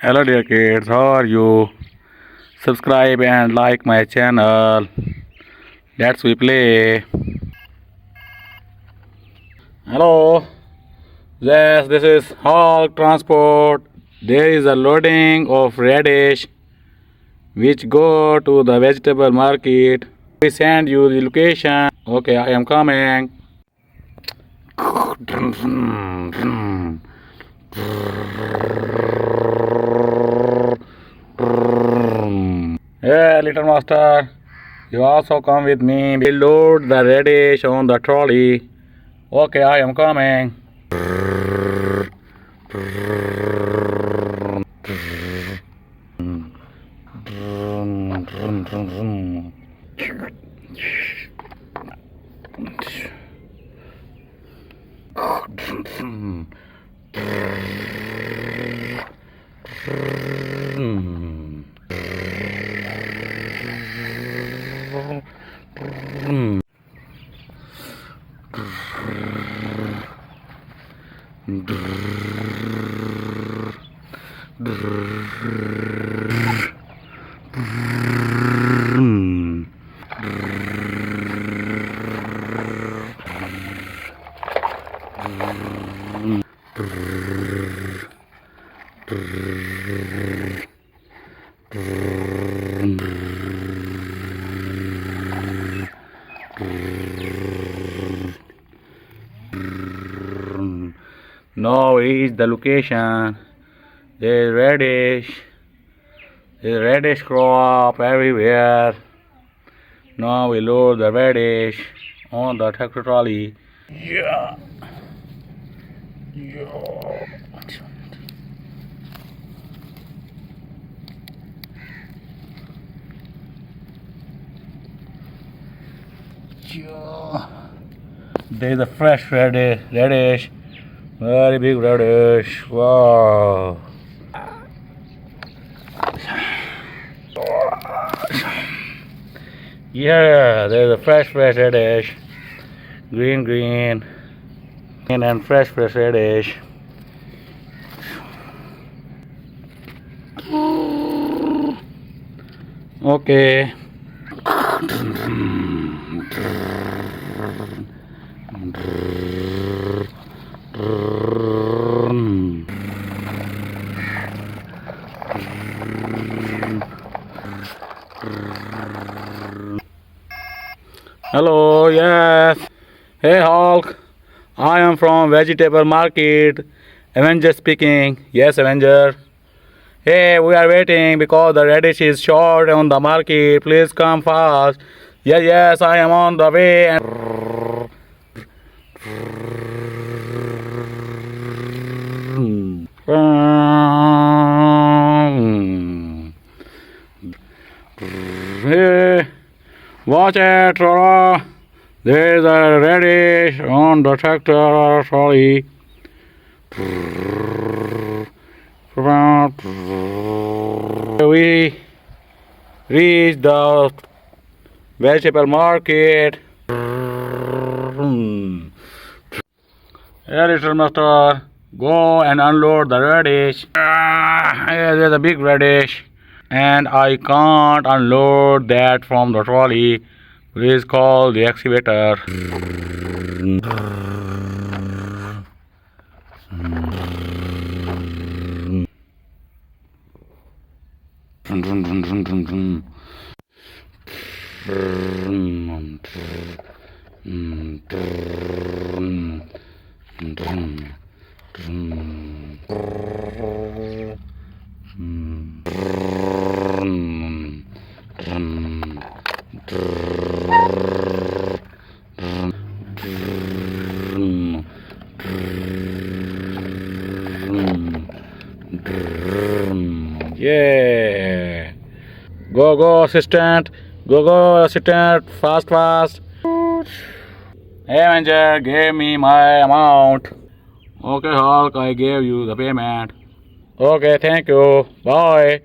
Hello dear kids, how are you? Subscribe and like my channel. Let's we play. Hello. Yes, this is Hulk Transport. There is a loading of radish which go to the vegetable market. We send you the location. Okay, I am coming. Hey, little master, you also come with me. We load the radish on the trolley. Okay, I am coming. Now reach the location. There is radish. There is radish crop everywhere. Now we load the radish on the tractor trolley. Yeah. Yeah. Yeah. There is a fresh radish. Very big radish. Wow. Yeah, there's a fresh radish. Green and fresh radish. Okay. Hello, yes. Hey Hulk, I am from vegetable market. Avenger speaking. Yes, Avenger. Hey, we are waiting because the radish is short on the market. Please come fast. Yes, I am on the way. Hey, watch it, Trolla. There is a radish on the tractor trolley. We reach the vegetable market. Hey, little master, go and unload the radish. There's a big radish, and I can't unload that from the trolley. Please call the excavator. Yeah. Go, assistant. Go, assistant. Fast. Hey, manager, give me my amount. Okay, Hulk, I gave you the payment. Okay, thank you. Bye.